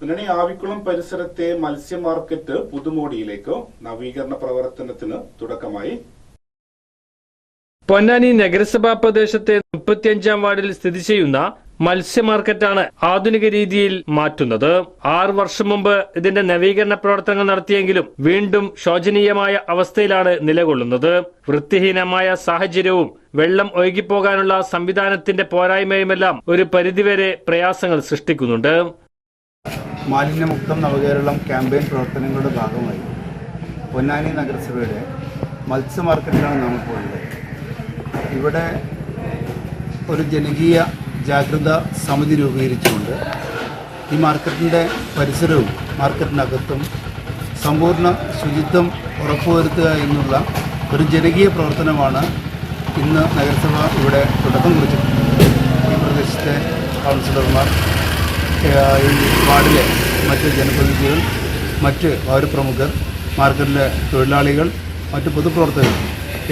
പൊന്നാനി ആവിക്കുളം പരിസരത്തെ മത്സ്യ മാർക്കറ്റ് പുതുമോടിയിലേക്ക് നവീകരണ പ്രവർത്തനത്തിന് തുടക്കമായി. പൊന്നാനി നഗരസഭാ പ്രദേശത്തെ 35-ാം വാർഡിൽ സ്ഥിതി ചെയ്യുന്ന മത്സ്യ മാർക്കറ്റാണ് ആധുനിക രീതിയിൽ മാറ്റുന്നത്. 6 വർഷം മുമ്പ് ഇതിന്റെ നവീകരണ പ്രവർത്തനങ്ങൾ നടത്തിയെങ്കിലും വീണ്ടും ശോചനീയമായ അവസ്ഥയിലാണ് നിലകൊള്ളുന്നത്. വൃത്തിഹീനമായ സാഹചര്യവും വെള്ളം ഒഴുകിപ്പോകാനുള്ള സംവിധാനത്തിന്റെ പോരായ്മയുമെല്ലാം ഒരു പരിധിവരെ പ്രയാസങ്ങൾ സൃഷ്ടിക്കുന്നുണ്ട്. മാലിന്യമുക്തം നവകേരളം ക്യാമ്പയിൻ പ്രവർത്തനങ്ങളുടെ ഭാഗമായി പൊന്നാനി നഗരസഭയുടെ മത്സ്യ മാർക്കറ്റിലാണ് നാം ഇപ്പോൾ ഉള്ളത്. ഇവിടെ ഒരു ജനകീയ ജാഗ്രത സമിതി രൂപീകരിച്ചുകൊണ്ട് ഈ മാർക്കറ്റിൻ്റെ പരിസരവും മാർക്കറ്റിനകത്തും സമ്പൂർണ്ണ ശുചിത്വം ഉറപ്പുവരുത്തുക എന്നുള്ള ഒരു ജനകീയ പ്രവർത്തനമാണ് ഇന്ന് നഗരസഭ ഇവിടെ തുടക്കം കുറിച്ചിട്ടുള്ളത്. ഈ പ്രദേശത്തെ കൗൺസിലർമാർ, ഈ വാർഡിലെ മറ്റ് ജനപ്രതിനിധികൾ, മറ്റ് പൗരപ്രമുഖർ, മാർക്കറ്റിലെ തൊഴിലാളികൾ, മറ്റ് പൊതുപ്രവർത്തകർ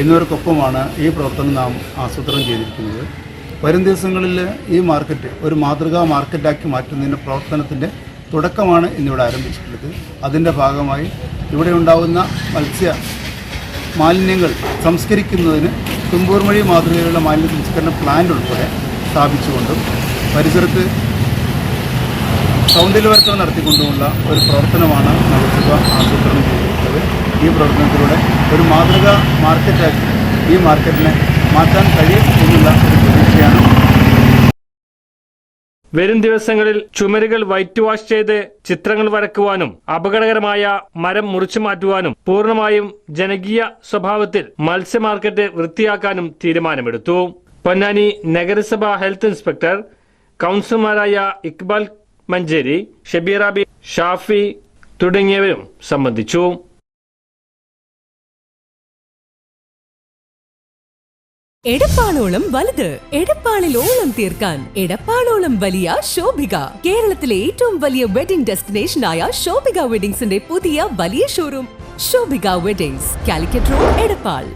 എന്നിവർക്കൊപ്പമാണ് ഈ പ്രവർത്തനം നാം ആസൂത്രണം ചെയ്തിരിക്കുന്നത്. വരും ദിവസങ്ങളിൽ ഈ മാർക്കറ്റ് ഒരു മാതൃകാ മാർക്കറ്റാക്കി മാറ്റുന്നതിൻ്റെ പ്രവർത്തനത്തിൻ്റെ തുടക്കമാണ് ഇന്നിവിടെ ആരംഭിച്ചിട്ടുള്ളത്. അതിൻ്റെ ഭാഗമായി ഇവിടെ ഉണ്ടാകുന്ന മത്സ്യ മാലിന്യങ്ങൾ സംസ്കരിക്കുന്നതിന് തുമ്പൂർമഴി മാതൃകയിലുള്ള മാലിന്യ സംസ്കരണ പ്ലാന്റ് ഉൾപ്പെടെ സ്ഥാപിച്ചുകൊണ്ടും പരിസരത്ത് സൗന്ദര്യവൽക്കരണം നടത്തിക്കൊണ്ടുമുള്ള ഒരു പ്രവർത്തനമാണ് നഗരസഭ ആസൂത്രണം ചെയ്തിട്ടുള്ളത്. ഈ പ്രവർത്തനത്തിലൂടെ ഒരു മാതൃകാ മാർക്കറ്റാക്കി ഈ മാർക്കറ്റിനെ മാറ്റാൻ കഴിയും എന്നുള്ള ഒരു പ്രതീക്ഷയാണ്. വരും ദിവസങ്ങളിൽ ചുമരുകൾ വൈറ്റ് വാഷ് ചെയ്ത് ചിത്രങ്ങൾ വരക്കുവാനും അപകടകരമായ മരം മുറിച്ചു മാറ്റുവാനും പൂർണ്ണമായും ജനകീയ സ്വഭാവത്തിൽ മത്സ്യ മാർക്കറ്റ് വൃത്തിയാക്കാനും തീരുമാനമെടുത്തു. പൊന്നാനി നഗരസഭ ഹെൽത്ത് ഇൻസ്പെക്ടർ കൗൺസിലർമാരായ ഇക്ബാൽ മഞ്ചേരി, ഷബീറാബി, ഷാഫി തുടങ്ങിയവരും സംബന്ധിച്ചു. എടപ്പാളോളം വലുത്, എടപ്പാളിൽ ഓളം തീർക്കാൻ എടപ്പാളോളം വലിയ ശോഭിക. കേരളത്തിലെ ഏറ്റവും വലിയ വെഡിംഗ് ഡെസ്റ്റിനേഷനായ ശോഭിക വെഡിങ്സിന്റെ പുതിയ വലിയ showroom Shobhika weddings, Calicut road, Edappal.